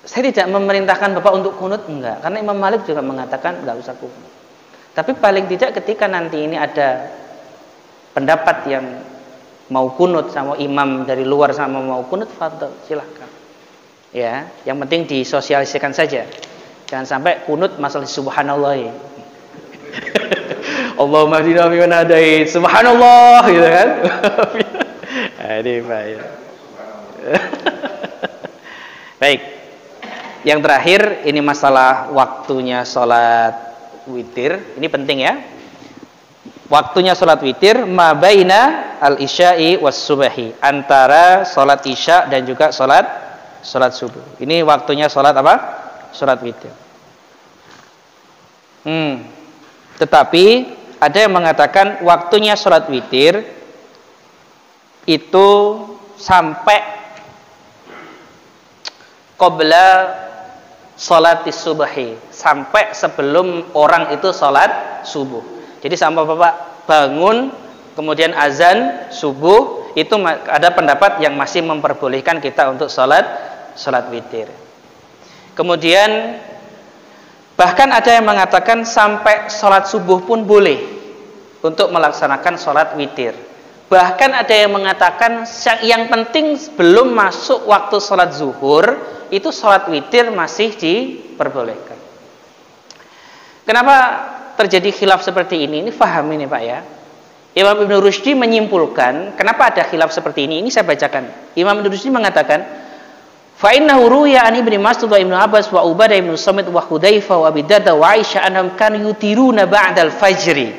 Saya tidak memerintahkan Bapak untuk kunut, enggak, karena Imam Malik juga mengatakan enggak usah kunut. Tapi paling tidak ketika nanti ini ada pendapat yang mau kunut sama imam dari luar sama mau kunut, fadhil, silahkan. Ya, yang penting disosialisasikan saja. Jangan sampai kunut masalah subhanallah. Allahumma hdina fi man hadait. Subhanallah gitu kan. Ini baik. Baik. Yang terakhir ini masalah waktunya salat witir. Ini penting ya. Waktunya salat witir ma baina al-isya'i was subahi, antara salat isya dan juga salat subuh. Ini waktunya salat apa? Salat witir. Tetapi ada yang mengatakan waktunya salat witir itu sampai qabla sholatis subahi, sampai sebelum orang itu salat subuh. Jadi sampai Bapak bangun kemudian azan subuh, itu ada pendapat yang masih memperbolehkan kita untuk salat witir. Kemudian bahkan ada yang mengatakan sampai salat subuh pun boleh untuk melaksanakan salat witir. Bahkan ada yang mengatakan yang penting belum masuk waktu salat zuhur, itu salat witir masih diperbolehkan. Kenapa terjadi khilaf seperti ini? Ini faham ini Pak ya. Imam Ibnu Rushdi menyimpulkan kenapa ada khilaf seperti ini. Ini saya bacakan. Imam Ibnu Rushdi mengatakan, fa innahu ruya an Ibnu Mas'ud wa Ibnu Abbas wa Ubadah Ibnu Samit wa Hudzaifah wa Abi Darda wa Aisyah annahum kan yutiruna ba'dal fajri.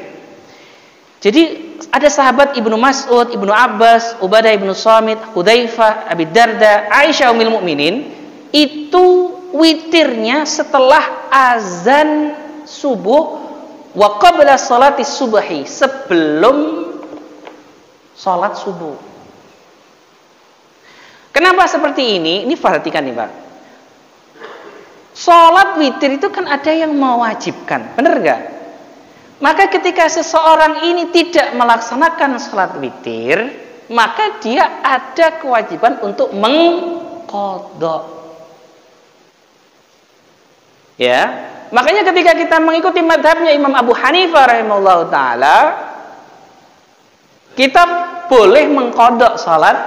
Jadi ada sahabat Ibnu Mas'ud, Ibnu Abbas, Ubadah Ibnu Samit, Hudzaifah, Abi Darda, Aisyah ummul mukminin itu witirnya setelah azan subuh wa qabla sholatis subahi, sebelum sholat subuh. Kenapa seperti ini? Ini perhatikan nih Pak. Sholat witir itu kan ada yang mewajibkan, benar gak? Maka ketika seseorang ini tidak melaksanakan sholat witir, maka dia ada kewajiban untuk mengqadha. Ya, makanya ketika kita mengikuti madhabnya Imam Abu Hanifah rahimahullah ta'ala, kita boleh mengqadha salat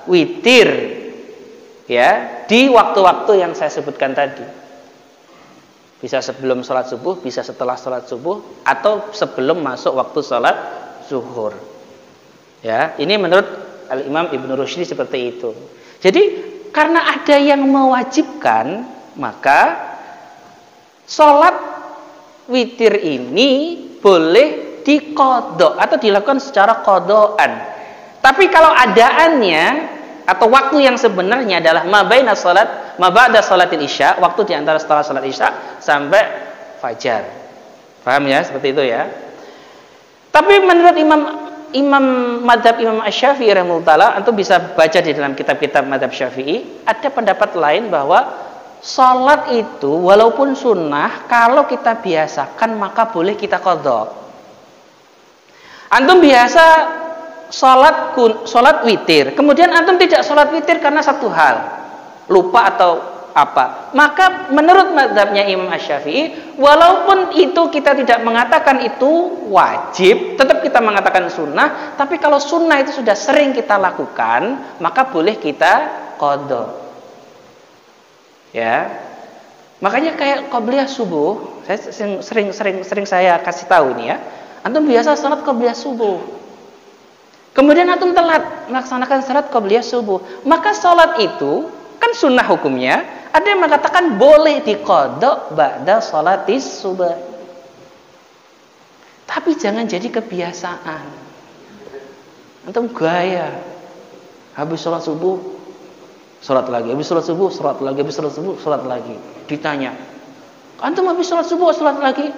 witir ya di waktu-waktu yang saya sebutkan tadi. Bisa sebelum salat subuh, bisa setelah salat subuh, atau sebelum masuk waktu salat zuhur. Ya, ini menurut Al-Imam Ibnu Rushdi seperti itu. Jadi karena ada yang mewajibkan, maka salat witir ini boleh diqadha atau dilakukan secara qadhaan. Tapi kalau adaannya atau waktu yang sebenarnya adalah ma ba'da salatil isya, waktu di antara setelah salat isya sampai fajar. Paham ya seperti itu ya? Tapi menurut Imam madhab Imam Asy-Syafi'i rahimahullah ta'ala, antum bisa baca di dalam kitab-kitab madhab Syafi'i, ada pendapat lain bahwa salat itu walaupun sunnah, kalau kita biasakan maka boleh kita qadha. Antum biasa salat witir, kemudian antum tidak salat witir karena satu hal, lupa atau apa, maka menurut mazhabnya Imam Asy-Syafi'i, walaupun itu kita tidak mengatakan itu wajib, tetap kita mengatakan sunnah. Tapi kalau sunnah itu sudah sering kita lakukan, maka boleh kita qadha. Ya, makanya kayak qabliyah subuh, saya sering saya kasih tahu ini ya. Antum biasa salat qabliyah subuh. Kemudian antum telat melaksanakan salat qabliyah subuh. Maka salat itu kan sunnah hukumnya. Ada yang mengatakan boleh diqadha ba'da salatis subuh. Tapi jangan jadi kebiasaan. Antum gaya. Habis salat subuh salat lagi, habis salat subuh salat lagi, habis salat subuh salat lagi. Ditanya, antum habis salat subuh salat lagi?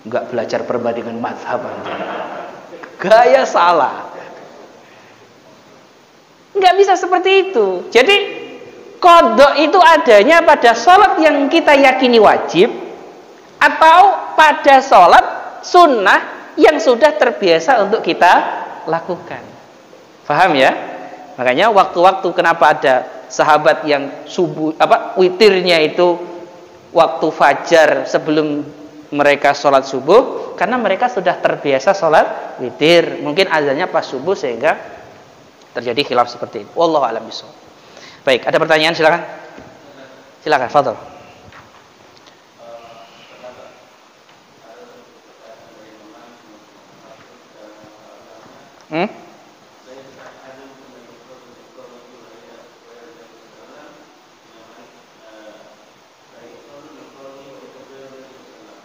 Enggak belajar perbandingan mazhab antum. Gaya salah. Enggak bisa seperti itu. Jadi qadha itu adanya pada salat yang kita yakini wajib atau pada salat sunnah yang sudah terbiasa untuk kita lakukan. Paham ya? Makanya waktu-waktu kenapa ada sahabat yang subuh witirnya itu waktu fajar sebelum mereka sholat subuh, karena mereka sudah terbiasa sholat witir. Mungkin azannya pas subuh sehingga terjadi khilaf seperti itu. Wallahu a'lam bishawab. Baik, ada pertanyaan, silakan. Silakan, fadhol.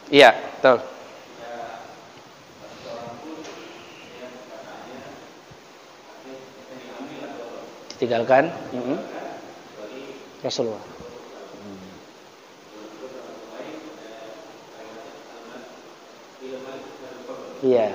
Iya, betul. Ditinggalkan Rasulullah. Iya.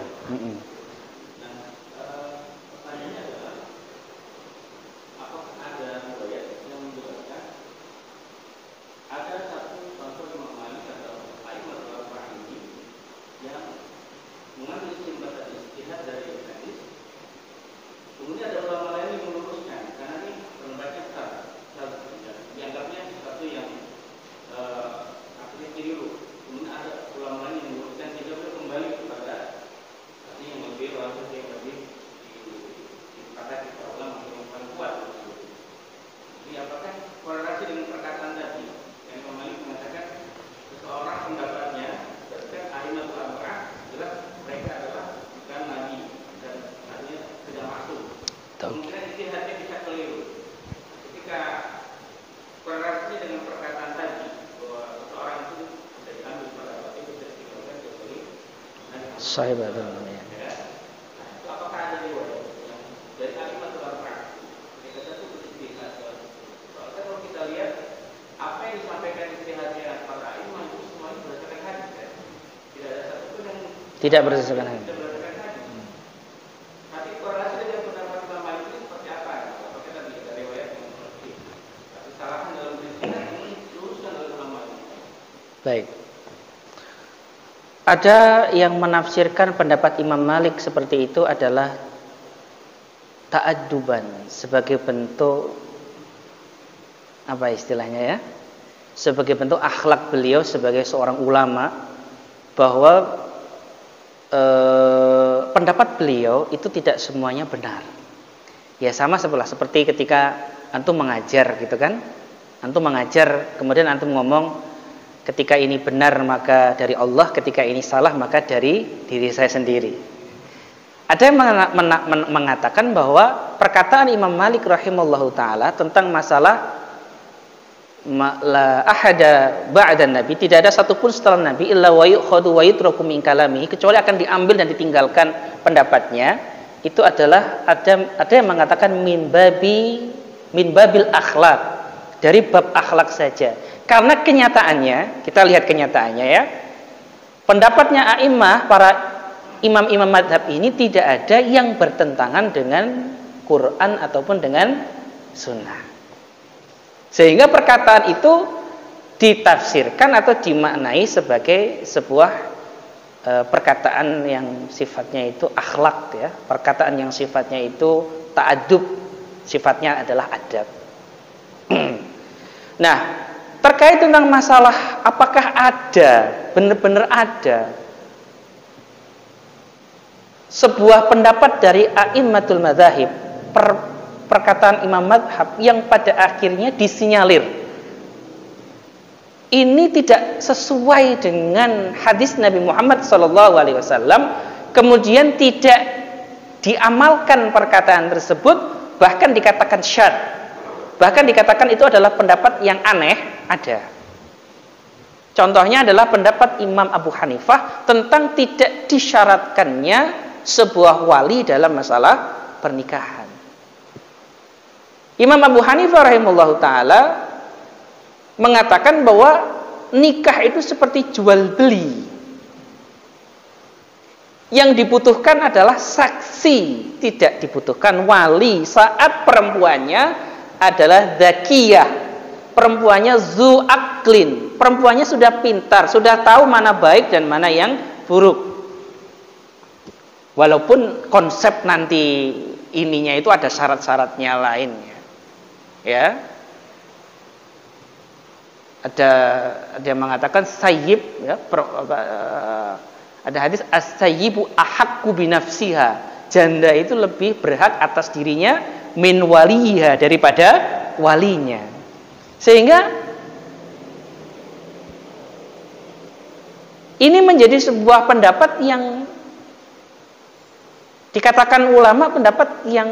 Sahih betul ya. Apakah ada riwayat yang dari kalimat al-Qur'an? Kalau kita lihat apa yang disampaikan istihadnya para imam itu semuanya berdasarkan hadis kan? Tidak ada satupun yang Tidak berdasarkan hadis. Tapi korelasi dengan pendapat Imam Malik ini seperti apa? Apakah kita bisa dari riwayat yang seperti itu? Kesalahan dalam istihad ini luruskan oleh Imam Malik. Baik. Ada yang menafsirkan pendapat Imam Malik seperti itu adalah ta'adduban, sebagai bentuk apa istilahnya ya? Sebagai bentuk akhlak beliau sebagai seorang ulama, bahwa pendapat beliau itu tidak semuanya benar. Ya sama seperti ketika antum mengajar gitu kan? Antum mengajar kemudian antum ngomong, ketika ini benar maka dari Allah, ketika ini salah maka dari diri saya sendiri. Ada yang mengatakan bahwa perkataan Imam Malik rahimallahu taala tentang masalah la ahada ba'da nabi, tidak ada satupun setelah nabi illa wa yukhadu wa yutraku min kalamihi, kecuali akan diambil dan ditinggalkan pendapatnya. Itu adalah ada yang mengatakan min babil akhlak, dari bab akhlak saja. Karena kenyataannya, kita lihat kenyataannya ya, pendapatnya a'immah, para imam-imam madhab ini tidak ada yang bertentangan dengan Quran ataupun dengan sunnah. Sehingga perkataan itu ditafsirkan atau dimaknai sebagai sebuah perkataan yang sifatnya itu akhlak ya, perkataan yang sifatnya itu ta'adub, sifatnya adalah adab. Nah, terkait tentang masalah apakah ada, benar-benar ada sebuah pendapat dari a'immatul madzahib, perkataan imam madhab yang pada akhirnya disinyalir ini tidak sesuai dengan hadis Nabi Muhammad SAW, kemudian tidak diamalkan perkataan tersebut, bahkan dikatakan syadz, bahkan dikatakan itu adalah pendapat yang aneh, ada. Contohnya adalah pendapat Imam Abu Hanifah tentang tidak disyaratkannya sebuah wali dalam masalah pernikahan. Imam Abu Hanifah rahimahullahu ta'ala mengatakan bahwa nikah itu seperti jual beli. Yang dibutuhkan adalah saksi, tidak dibutuhkan wali. Saat perempuannya adalah dzakiyah, perempuannya zu aklin, perempuannya sudah pintar, sudah tahu mana baik dan mana yang buruk. Walaupun konsep nanti ininya itu ada syarat-syaratnya lainnya, ya. Ada yang mengatakan sayyib, ya, ada hadis as-sayyibu ahaqqu binafsiha, janda itu lebih berhak atas dirinya min waliha, daripada walinya. Sehingga ini menjadi sebuah pendapat yang dikatakan ulama pendapat yang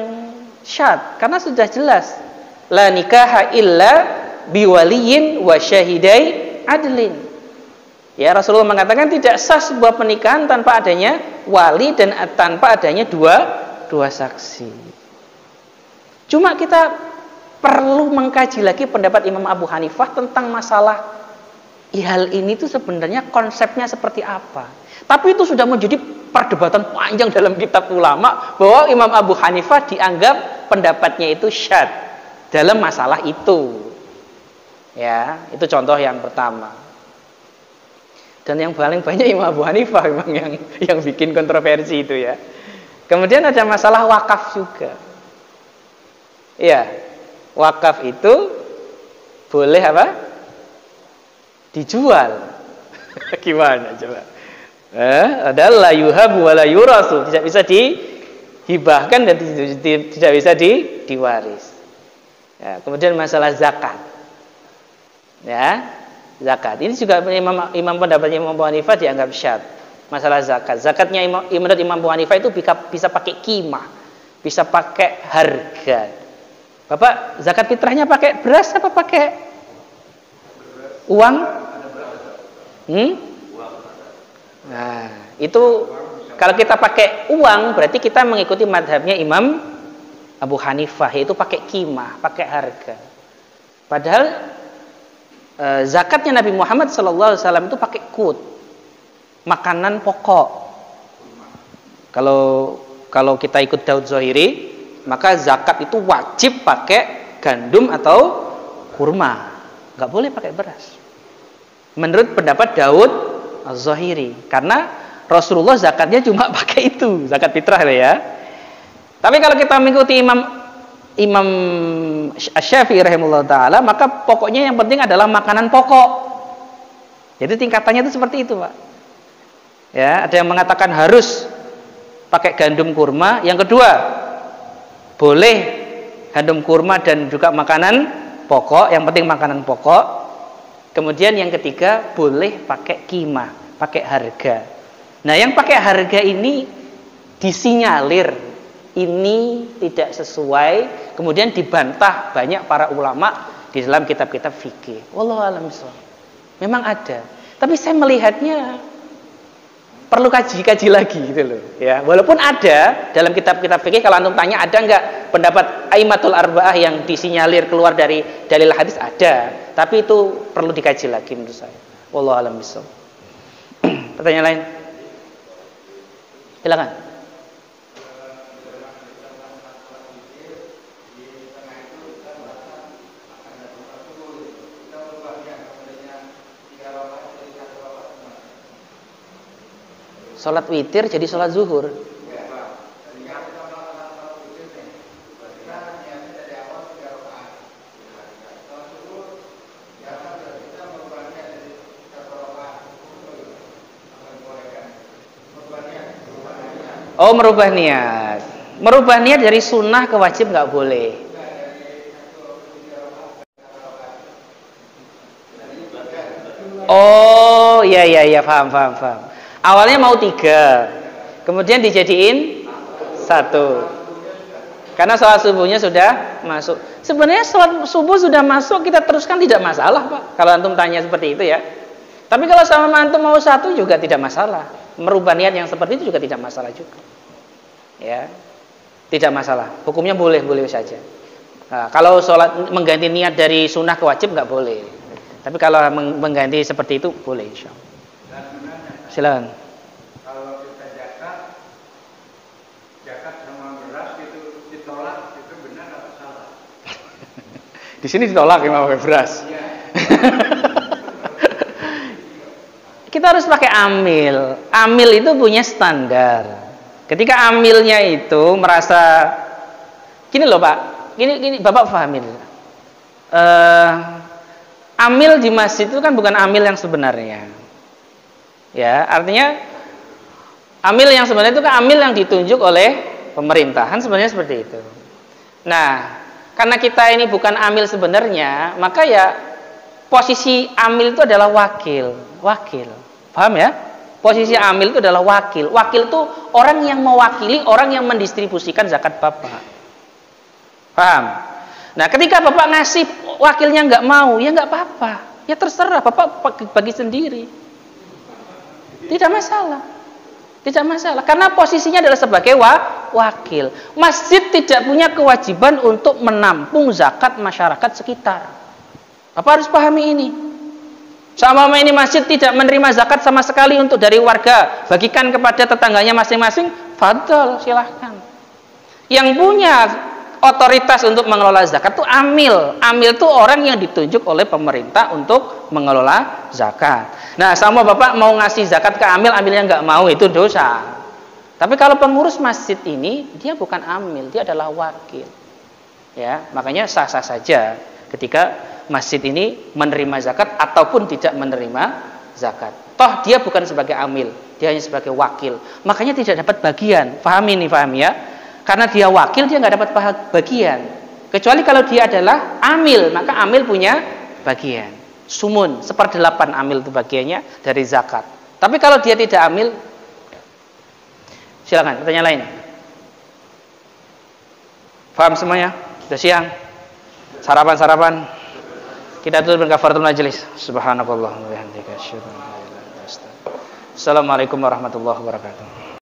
syadz, karena sudah jelas la nikaha illa biwaliyin wa syahidai adlin. Ya, Rasulullah mengatakan tidak sah sebuah pernikahan tanpa adanya wali dan tanpa adanya dua saksi. Cuma kita perlu mengkaji lagi pendapat Imam Abu Hanifah tentang masalah hal ini tuh sebenarnya konsepnya seperti apa. Tapi itu sudah menjadi perdebatan panjang dalam kitab ulama bahwa Imam Abu Hanifah dianggap pendapatnya itu syadz dalam masalah itu. Ya, itu contoh yang pertama. Dan yang paling banyak Imam Abu Hanifah memang yang bikin kontroversi itu, ya. Kemudian ada masalah wakaf juga. Ya, wakaf itu boleh apa? Dijual. Gimana coba? Adalah yuhabu wa la yurasu, tidak bisa dihibahkan dan tidak bisa diwaris. Ya, kemudian masalah zakat. Ya, zakat. Ini juga imam pendapatnya Imam Abu Hanifah dianggap syadz. Masalah zakat. Zakatnya menurut Imam Abu Hanifah itu bisa pakai qimah, bisa pakai harga. Bapak, zakat fitrahnya pakai beras apa pakai uang? Nah, itu kalau kita pakai uang berarti kita mengikuti madhabnya Imam Abu Hanifah, yaitu pakai qimah, pakai harga. Padahal zakatnya Nabi Muhammad SAW itu pakai qut, makanan pokok. Kalau kita ikut Daud Zohiri, maka zakat itu wajib pakai gandum atau kurma, nggak boleh pakai beras. Menurut pendapat Daud Az-Zohiri, karena Rasulullah zakatnya cuma pakai itu, zakat fitrah ya. Tapi kalau kita mengikuti Imam Asy-Syafi'i rahimahullah ta'ala, maka pokoknya yang penting adalah makanan pokok. Jadi tingkatannya itu seperti itu, Pak. Ya, ada yang mengatakan harus pakai gandum kurma. Yang kedua, boleh gandum kurma dan juga makanan pokok, yang penting makanan pokok. Kemudian yang ketiga, boleh pakai qimah, pakai harga. Nah, yang pakai harga ini disinyalir ini tidak sesuai, kemudian dibantah banyak para ulama di dalam kitab-kitab fikih. Wallahu a'lam bishawab. Memang ada, tapi saya melihatnya perlu kaji lagi gitu loh, ya. Walaupun ada dalam kitab-kitab fikih, kalau antum tanya ada enggak pendapat Aimatul Arba'ah yang disinyalir keluar dari dalil hadis, ada, tapi itu perlu dikaji lagi menurut saya. Wallahu a'lam bishawab. Pertanyaan lain? Silakan. Sholat witir jadi sholat zuhur. Oh, merubah niat. Merubah niat dari sunnah ke wajib nggak boleh. Oh, iya, paham. Awalnya mau 3, kemudian dijadiin Satu. Karena sholat subuhnya sudah masuk. Sebenarnya sholat subuh sudah masuk, kita teruskan tidak masalah, Pak. Kalau antum tanya seperti itu ya. Tapi kalau sama antum mau satu juga tidak masalah. Merubah niat yang seperti itu juga tidak masalah juga. Ya. Tidak masalah. Hukumnya boleh saja. Nah, kalau sholat mengganti niat dari sunnah ke wajib nggak boleh. Tapi kalau mengganti seperti itu boleh, insyaallah. Silakan. Kalau kita zakat sama beras itu ditolak, itu benar atau salah? Di sini ditolak Imam beras. Iya. Kita harus pakai amil. Amil itu punya standar. Ketika amilnya itu merasa gini loh Pak, gini Bapak pahamin. Amil di masjid itu kan bukan amil yang sebenarnya. Ya, artinya amil yang sebenarnya itu kan amil yang ditunjuk oleh pemerintahan, sebenarnya seperti itu. Nah, karena kita ini bukan amil sebenarnya, maka ya posisi amil itu adalah wakil. Paham ya? Posisi amil itu adalah wakil. Wakil itu orang yang mewakili orang yang mendistribusikan zakat Bapak. Paham? Nah, ketika Bapak ngasih wakilnya nggak mau, ya nggak apa-apa. Ya terserah, Bapak bagi sendiri. Tidak masalah. Tidak masalah. Karena posisinya adalah sebagai wakil. Masjid tidak punya kewajiban untuk menampung zakat masyarakat sekitar. Bapak harus pahami ini. Sama ini masjid tidak menerima zakat sama sekali untuk dari warga, bagikan kepada tetangganya masing-masing, fadhol, silahkan. Yang punya otoritas untuk mengelola zakat itu amil. Amil itu orang yang ditunjuk oleh pemerintah untuk mengelola zakat. Nah, sama Bapak mau ngasih zakat ke amil, amilnya nggak mau, itu dosa. Tapi kalau pengurus masjid ini, dia bukan amil, dia adalah wakil. Ya, makanya sah-sah saja ketika masjid ini menerima zakat ataupun tidak menerima zakat. Toh dia bukan sebagai amil, dia hanya sebagai wakil. Makanya tidak dapat bagian. Pahami ya. Karena dia wakil, dia nggak dapat bagian. Kecuali kalau dia adalah amil, maka amil punya bagian. Sumun, 1/8 amil itu bagiannya dari zakat. Tapi kalau dia tidak amil, silakan, pertanyaan lain. Paham semuanya? Sudah siang? Sarapan. Kita tutup dengan kafaratul majelis. Subhanakallahumma wa bihamdika asyhadu an la ilaha illa anta astaghfiruka wa atubu ilaik. Assalamualaikum warahmatullahi wabarakatuh.